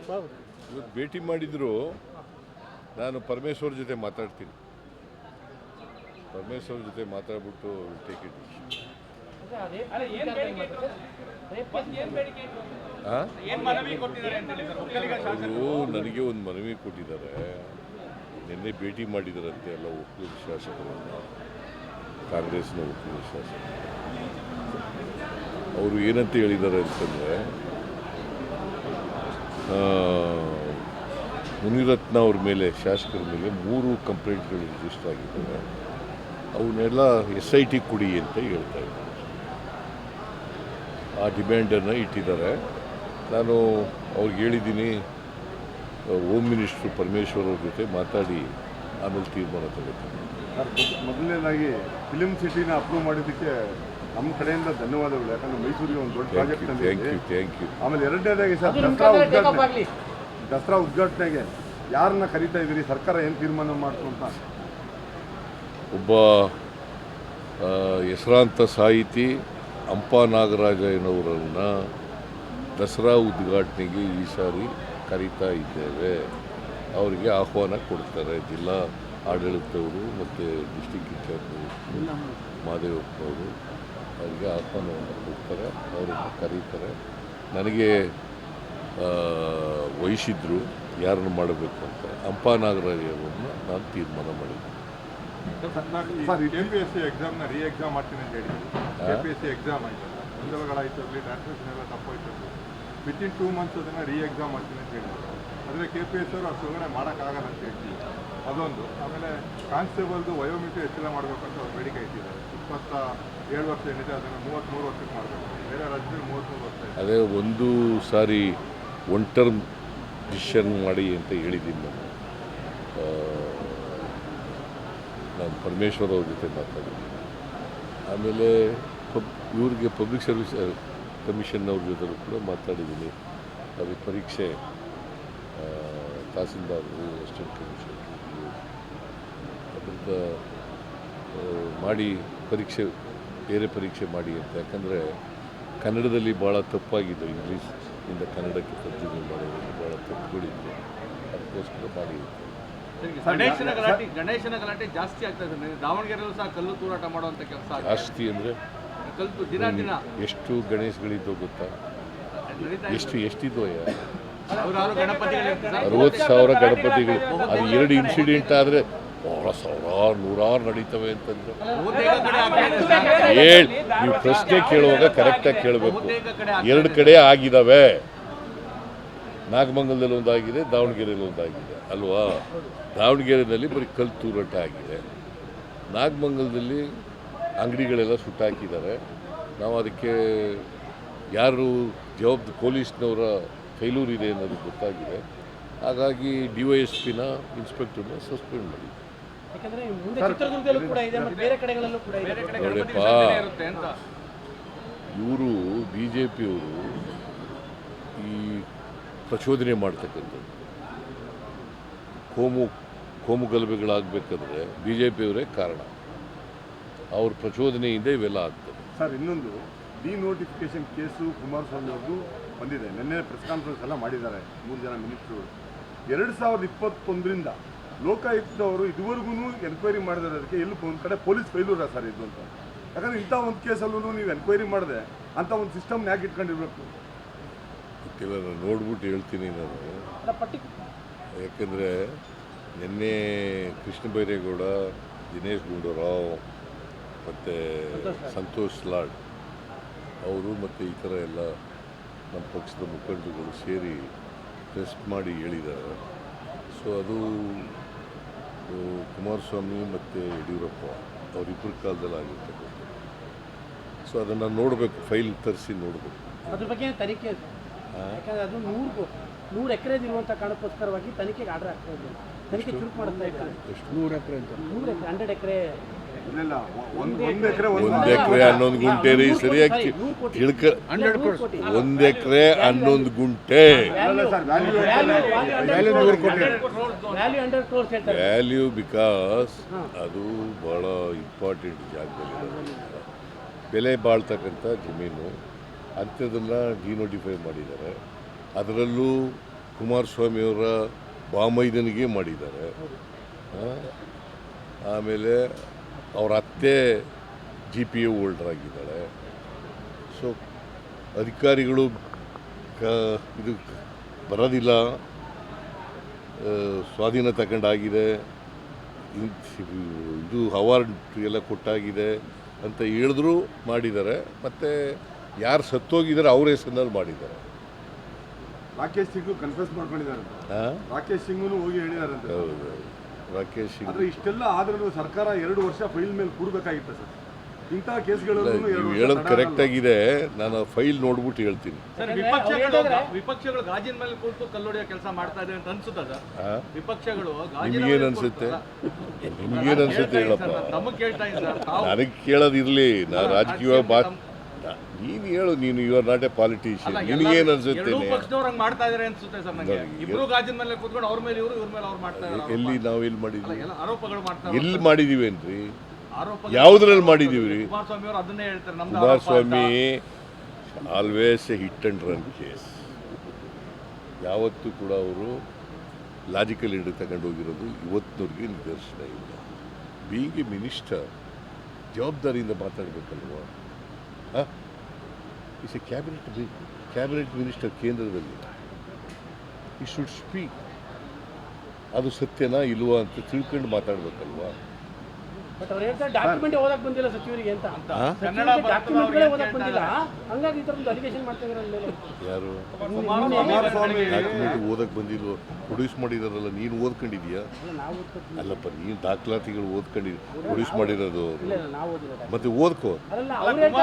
ಇವತ್ತು ಭೇಟಿ ಮಾಡಿದ್ರು. ನಾನು ಪರಮೇಶ್ವರ್ ಜೊತೆ ಮಾತಾಡ್ತೀನಿ. ಪರಮೇಶ್ವರ್ ಜೊತೆ ಮಾತಾಡ್ಬಿಟ್ಟು ಟೇಕ್ ಇಟ್. ಅವರು ನನಗೆ ಒಂದು ಮನವಿ ಕೊಟ್ಟಿದ್ದಾರೆ. ನಿನ್ನೆ ಭೇಟಿ ಮಾಡಿದಾರಂತೆ ಎಲ್ಲ ಒಕ್ಕಲಿಗ ಶಾಸಕರನ್ನು, ಕಾಂಗ್ರೆಸ್ನ ಒಕ್ಕಲಿಗ ಶಾಸಕರು. ಅವರು ಏನಂತ ಹೇಳಿದ್ದಾರೆ ಅಂತಂದರೆ, ಮುನಿರತ್ನ ಅವ್ರ ಮೇಲೆ, ಶಾಸಕರ ಮೇಲೆ 3 ಕಂಪ್ಲೇಂಟ್ಗಳು ರಿಜಿಸ್ಟರ್ ಆಗಿದ್ದಾವೆ. ಅವನ್ನೆಲ್ಲ SIT ಕೊಡಿ ಅಂತ ಹೇಳ್ತಾ ಇದ್ದಾರೆ. ಆ ಡಿಮ್ಯಾಂಡನ್ನು ಇಟ್ಟಿದ್ದಾರೆ. ನಾನು ಅವ್ರಿಗೆ ಹೇಳಿದ್ದೀನಿ, ಹೋಮ್ ಮಿನಿಸ್ಟ್ರು ಪರಮೇಶ್ವರ್ ಅವ್ರ ಜೊತೆ ಮಾತಾಡಿ ಆಮೇಲೆ ತೀರ್ಮಾನ ತಗೋತೀನಿ. ಮೊದಲನೇದಾಗಿ ಫಿಲಿಂ ಸಿಟಿನ ಅಪ್ರೂವ್ ಮಾಡಿದ್ದಕ್ಕೆ ನಮ್ಮ ಕಡೆಯಿಂದ ಧನ್ಯವಾದಗಳು. ಯಾಕಂದ್ರೆ ಮೈಸೂರಿಗೆ ಒಂದು ದೊಡ್ಡ ಪ್ರಾಜೆಕ್ಟ್ ಥ್ಯಾಂಕ್ ಯು. ಆಮೇಲೆ ಎರಡನೇದಾಗಿ ಸರ್, ದಸರಾ ಉದ್ಘಾಟನೆಗೆ ಯಾರನ್ನ ಕರೀತಾ ಇದ್ದೀರಿ? ಸರ್ಕಾರ ಏನು ತೀರ್ಮಾನ ಮಾಡ್ತು ಅಂತ? ಒಬ್ಬ ಹೆಸರಾಂತ ಸಾಹಿತಿ ಹಂಪಾ ನಾಗರಾಜಯ್ಯನವರನ್ನು ದಸರಾ ಉದ್ಘಾಟನೆಗೆ ಈ ಸಾರಿ ಕರೀತಾ ಇದ್ದೇವೆ. ಅವರಿಗೆ ಆಹ್ವಾನ ಕೊಡ್ತಾರೆ. ಜಿಲ್ಲಾ ಆಡಳಿತವರು ಮತ್ತು ಡಿಸ್ಟಿಕ್ ಇನ್ಚಾರ್ಜ್ ಮಾದೇವಪ್ಪನವರು ಅವರಿಗೆ ಆಹ್ವಾನವನ್ನು ಕೊಡ್ತಾರೆ. ಅವರನ್ನು ಕರೀತಾರೆ. ನನಗೆ ವಹಿಸಿದ್ರು ಯಾರನ್ನು ಮಾಡಬೇಕು ಅಂತ. ಹಂಪಾ ನಾಗರಾಜಯ್ಯನವ್ರನ್ನ ನಾನು ತೀರ್ಮಾನ ಮಾಡಿದ್ದೆ. KPSC ಎಕ್ಸಾಮ್ನ ಎಕ್ಸಾಮ್ ಮಾಡ್ತೀನಿ ಅಂತ ಹೇಳಿದ್ರು. KPSC ಎಕ್ಸಾಮ್ ಆಯ್ತು, ಗೊಂದಲಗಳಾಯಿತು, ಅಲ್ಲಿ ಟ್ರಾನ್ಸ್ಲೇಷನ್ ಎಲ್ಲ ತಪ್ಪಾಯ್ತು. ವಿತಿನ್ 2 ಮಂತ್ಸ್ ಅದನ್ನು ಎಕ್ಸಾಮ್ ಮಾಡ್ತೀನಿ ಅಂತ ಹೇಳಿದ್ರು. ಆದರೆ KPSC ಅವರು ಅಷ್ಟು ಒಳಗಡೆ ಮಾಡೋಕ್ಕಾಗಲ್ಲ ಅಂತ ಹೇಳ್ತೀವಿ. ಅದೊಂದು. ಆಮೇಲೆ ಕಾನ್ಸ್ಟೇಬಲ್ದು ವಯೋಮಿತಿ ಹೆಚ್ಚಳ ಮಾಡಬೇಕಂತ ಅವ್ರು ಬೇಡಿಕೆ ಇಟ್ಟಿದ್ದಾರೆ. 27 ವರ್ಷ ಏನಿದೆ ಅದನ್ನು 33 ವರ್ಷಕ್ಕೆ ಮಾಡಬೇಕು. ಬೇರೆ ರಾಜ್ಯದಲ್ಲಿ 33 ವರ್ಷ ಇದೆ. ಅದೇ ಒಂದು ಸಾರಿ ಒನ್ ಟರ್ಮ್ ಡಿಸಿಷನ್ ಮಾಡಿ ಅಂತ ಹೇಳಿದ್ದೀನಿ ನಾನು ಪರಮೇಶ್ವರ್ ಅವ್ರ ಜೊತೆ ಮಾತಾಡಿದ್ದೀನಿ. ಆಮೇಲೆ ಇವ್ರಿಗೆ ಪಬ್ಲಿಕ್ ಸರ್ವಿಸ್ ಕಮಿಷನ್ ಅವ್ರ ಜೊತೆ ಕೂಡ ಮಾತಾಡಿದ್ದೀನಿ. ಅದು ಪರೀಕ್ಷೆ ತಹಸೀಲ್ದಾರರು, ಅಸಿಸ್ಟೆಂಟ್ ಕಮಿಷನರ್ ಅದರಿಂದ ಮಾಡಿ ಪರೀಕ್ಷೆ, ಬೇರೆ ಪರೀಕ್ಷೆ ಮಾಡಿ ಅಂತ. ಯಾಕಂದರೆ ಕನ್ನಡದಲ್ಲಿ ಭಾಳ ತಪ್ಪಾಗಿದೆ. ಇಂಗ್ಲೀಷಿಂದ ಕನ್ನಡಕ್ಕೆ ತರ್ಜುಮೆ ಮಾಡೋದ್ರಲ್ಲಿ ಭಾಳ ತಪ್ಪುಗಳಿತ್ತು. ಅದಕ್ಕೋಸ್ಕರ ಮಾಡಿ. ಗಣೇಶನ ಗಲಾಟೆ ಜಾಸ್ತಿ ಆಗ್ತಾ ಇದೆ. ದಾವಣಗೆರೆಯಲ್ಲೂ ಸಹ ಕಲ್ಲು ತೂರಾಟ ಮಾಡುವಂಥ ಕೆಲಸ ಜಾಸ್ತಿ ಅಂದರೆ ಕಲ್ಲು ದಿನ ಎಷ್ಟು ಗಣೇಶಗಳಿದ್ದೋ ಗೊತ್ತಾ? ಎಷ್ಟಿದ್ದೋ 60,000 ಗಣಪತಿಗಳು. ಅದು 2 ಇನ್ಸಿಡೆಂಟ್ ಆದರೆ ಬಹಳ ಸಾವಿರಾರು ನೂರಾರು ನಡೀತವೆ ಅಂತಂದ್ರೆ ನೀವು ಪ್ರಶ್ನೆ ಕೇಳುವಾಗ ಕರೆಕ್ಟಾಗಿ ಕೇಳಬೇಕು. 2 ಕಡೆ ಆಗಿದ್ದಾವೆ. ನಾಗಮಂಗಲದಲ್ಲಿ ಒಂದಾಗಿದೆ, ದಾವಣಗೆರೆಯಲ್ಲಿ ಒಂದಾಗಿದೆ ಅಲ್ವಾ? ದಾವಣಗೆರೆಯಲ್ಲಿ ಬರೀ ಕಲ್ಲು ತೂರಾಟ ಆಗಿದೆ. ನಾಗಮಂಗಲದಲ್ಲಿ ಅಂಗಡಿಗಳೆಲ್ಲ ಸುಟ್ಟಾಕಿದ್ದಾರೆ. ನಾವು ಅದಕ್ಕೆ ಯಾರು ಪೊಲೀಸ್ನವರ ಫೇಲ್ಯೂರ್ ಇದೆ ಅನ್ನೋದು ಗೊತ್ತಾಗಿದೆ. ಹಾಗಾಗಿ DYSPನ ಇನ್ಸ್ಪೆಕ್ಟರ್ನ ಸಸ್ಪೆಂಡ್ ಮಾಡಿ. ನೋಡಪ್ಪ, ಇವರು BJPಯವರು ಈ ಪ್ರಚೋದನೆ ಮಾಡ್ತಕ್ಕಂಥದ್ದು ಕೋಮು ಗಲಭೆಗಳಾಗಬೇಕಾದ್ರೆ BJPಯವರೇ ಕಾರಣ. ಅವ್ರ ಪ್ರಚೋದನೆಯಿಂದ ಇವೆಲ್ಲ ಆಗ್ತದೆ. ಸರ್, ಇನ್ನೊಂದು ಡಿನೋಟಿಫಿಕೇಶನ್ ಕೇಸು ಕುಮಾರಸ್ವಾಮಿ ಅವ್ರದ್ದು ಬಂದಿದೆ. ನಿನ್ನೆ ಪ್ರೆಸ್ ಕಾನ್ಫರೆನ್ಸ್ ಎಲ್ಲ ಮಾಡಿದ್ದಾರೆ 3 ಜನ ಮಿನಿಸ್ಟ್ರುಗಳು. 2021ರಿಂದ ಲೋಕಾಯುಕ್ತವರು ಇದುವರೆಗೂ ಎನ್ಕ್ವೈರಿ ಮಾಡಿರೋದಕ್ಕೆ ಎಲ್ಲೂ ಒಂದು ಕಡೆ ಪೊಲೀಸ್ ಫೇಲ್ಯೂರ ಸರ್ ಇದು ಅಂತ. ಯಾಕಂದರೆ ಇಂಥ ಒಂದು ಕೇಸಲ್ಲೂ ನೀವು ಎನ್ಕ್ವೈರಿ ಮಾಡಿದೆ ಅಂಥ ಒಂದು ಸಿಸ್ಟಮ್ನ ಯಾಕೆ ಇಟ್ಕೊಂಡಿರ್ಬೇಕು? ಗೊತ್ತಿಲ್ಲ, ನಾನು ನೋಡ್ಬಿಟ್ಟು ಹೇಳ್ತೀನಿ ನಾನು. ಯಾಕೆಂದರೆ ನಿನ್ನೆ ಕೃಷ್ಣ ಬೈರೇಗೌಡ, ದಿನೇಶ್ ಗುಂಡೂರಾವ್ ಮತ್ತು ಸಂತೋಷ್ ಲಾಡ್ ಅವರು ಮತ್ತು ಈ ಥರ ಎಲ್ಲ ನಮ್ಮ ಪಕ್ಷದ ಮುಖಂಡರುಗಳು ಸೇರಿ ಟೆಸ್ಟ್ ಮಾಡಿ ಹೇಳಿದ್ದಾರೆ. ಸೊ ಅದು ಕುಮಾರಸ್ವಾಮಿ ಮತ್ತು ಯಡಿಯೂರಪ್ಪ ಅವರಿಬ್ಬರ ಕಾಲದಲ್ಲಿ ಆಗಿರ್ತಕ್ಕಂಥದ್ದು. ಸೊ ಅದನ್ನು ನೋಡಬೇಕು, ಫೈಲ್ ತರಿಸಿ ನೋಡಬೇಕು. ಅದ್ರ ಬಗ್ಗೆ ತನಿಖೆ, ಯಾಕಂದರೆ ಅದು 100 ಎಕರೆದಿರುವಂಥ ಕಾರಣಕ್ಕೋಸ್ಕರವಾಗಿ ತನಿಖೆಗೆ ಆರ್ಡರ್ ಆಗ್ತಾ ಇದೆ. ತನಿಖೆ ಚುರುಕು ಮಾಡ್ತಾ ಇದ್ದಾರೆ. ಎಷ್ಟು 100 ಎಕರೆ ಅಂತ? 100 ಎಕರೆ ಇಲ್ಲ, 1 ಎಕರೆ 1 ಎಕರೆ 11 ಗುಂಟೆ ರೀ, ಸರಿಯಾಗಿ ತಿಳ್ಕ. 1 ಎಕರೆ 11 ಗುಂಟೆ ವ್ಯಾಲ್ಯೂ. ಬಿಕಾಸ್ ಅದು ಭಾಳ ಇಂಪಾರ್ಟೆಂಟ್ ಜಾಗದಲ್ಲಿ ಬೆಲೆ ಬಾಳ್ತಕ್ಕಂಥ ಜಮೀನು. ಅಂಥದ್ದನ್ನು ಡಿನೋಟಿಫೈ ಮಾಡಿದ್ದಾರೆ. ಅದರಲ್ಲೂ ಕುಮಾರಸ್ವಾಮಿಯವರ ಬಾಮೈದನಿಗೆ ಮಾಡಿದ್ದಾರೆ. ಆಮೇಲೆ ಅವರ ಅತ್ತೆ GPA ಹೋಲ್ಡರ್ ಆಗಿದ್ದಾಳೆ. ಸೊ ಅಧಿಕಾರಿಗಳು ಇದು ಬರೋದಿಲ್ಲ, ಸ್ವಾಧೀನ ತಗೊಂಡಾಗಿದೆ, ಇದು ಅವಾರ್ಡ್ ಎಲ್ಲ ಕೊಟ್ಟಾಗಿದೆ ಅಂತ ಹೇಳಿದ್ರು ಮಾಡಿದ್ದಾರೆ. ಮತ್ತು ಯಾರು ಸತ್ತೋಗಿದ್ದಾರೆ ಅವ್ರ ಹೆಸರಿನಲ್ಲಿ ಮಾಡಿದ್ದಾರೆ. ರಾಕೇಶ್ ಸಿಂಗ್ ಕನ್ಫೆಸ್ ಮಾಡ್ಕೊಂಡಿದ್ದಾರೆ. ರಾಕೇಶ್ ಸಿಂಗ್ನು ಹೋಗಿ ಹೇಳಿದಾರಂತೆ. ಹೌದು, ರಾಕೇಶ್ ಸಿಂಗ್. ಆದ್ರೆ ಇಷ್ಟೆಲ್ಲ ಆದ್ರೂ ಸರ್ಕಾರ 2 ವರ್ಷ ಫೈಲ್ ಮೇಲೆ ಕೂಡಬೇಕಾಗಿತ್ತು ಸರ್. ಇಂತಹ ಕೇಸ್ಗಳನ್ನು ನೀವು ಹೇಳೋದು ಕರೆಕ್ಟ್ ಆಗಿದೆ. ನಾನು ಫೈಲ್ ನೋಡ್ಬಿಟ್ಟು ಹೇಳ್ತೀನಿ. ಸರ್, ವಿಪಕ್ಷಗಳು ಗಾಜಿನ ಮೇಲೆ ಕೂತು ಕಲ್ಲೊಡೆಯೋ ಕೆಲಸ ಮಾಡ್ತಾ ಇದೆ ಅಂತ ಅನ್ಸುತ್ತಾ ಸರ್? ವಿಪಕ್ಷಗಳು ನಿಮಗೇನು ಅನ್ಸುತ್ತೆ? ನಿಮಗೇನು ಅನ್ಸುತ್ತೆ ಹೇಳಪ್ಪ. ತಮಗೆ ಕೇಳ್ತಾ ಇದ್ದೀನಿ ಸರ್. ತಾವು ನನಗೆ ಕೇಳೋದಿರಲಿ, ನಾನು ರಾಜಕೀಯ ನೀನು ಹೇಳು. ನೀನು you are not a politician. ನಿನಗೇನು ಅನ್ಸುತ್ತೆ? ಎರಡೂ ಪಕ್ಷದವ್ರು ಹಂಗೆ ಮಾಡ್ತಾ ಇದಾರೆ ಅನ್ಸುತ್ತೆ ಸರ್ ನನಗೆ. ಇಬ್ರು ಗಾಜಿನ ಮೇಲೆ ಕೂತ್ಕೊಂಡು ಅವ್ರ ಮೇಲೆ ಇವ್ರ ಮೇಲೆ ಅವ್ರು ಮಾಡ್ತಾ ಇದ್ದಾರೆ. ಎಲ್ಲಿ ನಾವು ಎಲ್ಲಿ ಮಾಡಿದ್ವಿ? ಎಲ್ಲ ಆರೋಪಗಳು ಮಾಡ್ತಾರೆ. ಎಲ್ಲಿ ಮಾಡಿದೀವೇನ್ರಿ? ಆರೋಪ ಯಾವುದ್ರಲ್ಲಿ ಮಾಡಿದೀವಿ ರೀ? ಕುಮಾರಸ್ವಾಮಿ ಅವರು ಅದನ್ನೇ ಹೇಳ್ತಾರೆ. ನಮ್ದು Kumaraswamy always A hit and run case. ಯಾವತ್ತೂ ಕೂಡ ಅವರು ಲಾಜಿಕಲ್ ಹಿಡಿದು ತಗೊಂಡು ಹೋಗಿರೋದು ಇವತ್ತಿನವ್ರಿಗೆ ನಿದರ್ಶನ ಇಲ್ಲ. ಬೀಯಿಂಗ್ ಎ ಮಿನಿಸ್ಟರ್ ಜವಾಬ್ದಾರಿಯಿಂದ ಮಾತಾಡಬೇಕಲ್ವ? ಇಸ್ ಎ ಕ್ಯಾಬಿನೆಟ್ ಮಿನಿಸ್ಟರ್ ಕೇಂದ್ರದಲ್ಲಿ. ಈ ಶುಡ್ ಸ್ಪೀಕ್. ಅದು ಸತ್ಯನಾ ಇಲ್ವಾ ಅಂತ ತಿಳ್ಕೊಂಡು ಮಾತಾಡಬೇಕಲ್ವಾ? ಬಟ್ ಅವ್ರು ಹೇಳ್ತಾರೆ ಡಾಕ್ಯುಮೆಂಟ್ ಓದಕ್ ಬಂದಿಲ್ಲ ಸಚಿವರಿಗೆ ಅಂತ. ಕನ್ನಡ ಡಾಕ್ಯುಮೆಂಟ್ಗಳೇ ಓದಕ್ ಬಂದಿಲ್ಲ, ಹಂಗಾಗಿ ಈ ಥರದ್ದು ಅಲಿಗೇಷನ್ ಮಾಡ್ತಾ ಇದ್ದಾರೆ ಮೇಲೆ. ಯಾರು ಕುಮಾರಸ್ವಾಮಿ ಡಾಕ್ಯುಮೆಂಟ್ ಓದಕ್ಕೆ ಬಂದಿಲ್ವ? ಪ್ರೊಡ್ಯೂಸ್ ಮಾಡಿದಾರಲ್ಲ, ನೀನು ಓದ್ಕೊಂಡಿದೀಯಾ? ನಾವು ಓದ್ಕೊತೀವಿ. ಅಲ್ಲಪ್ಪ, ನೀನು ದಾಖಲಾತಿಗಳು ಓದ್ಕೊಂಡಿದ್ದೀವಿ, ಪ್ರೊಡ್ಯೂಸ್ ಮಾಡಿರೋದು. ಇಲ್ಲ ನಾವು ಓದಿಲ್ಲ. ಮತ್ತೆ ಓದ್ಕೋ. ಅದಲ್ಲ ಅವ್ರು ಹೇಳ್ತಾರೆ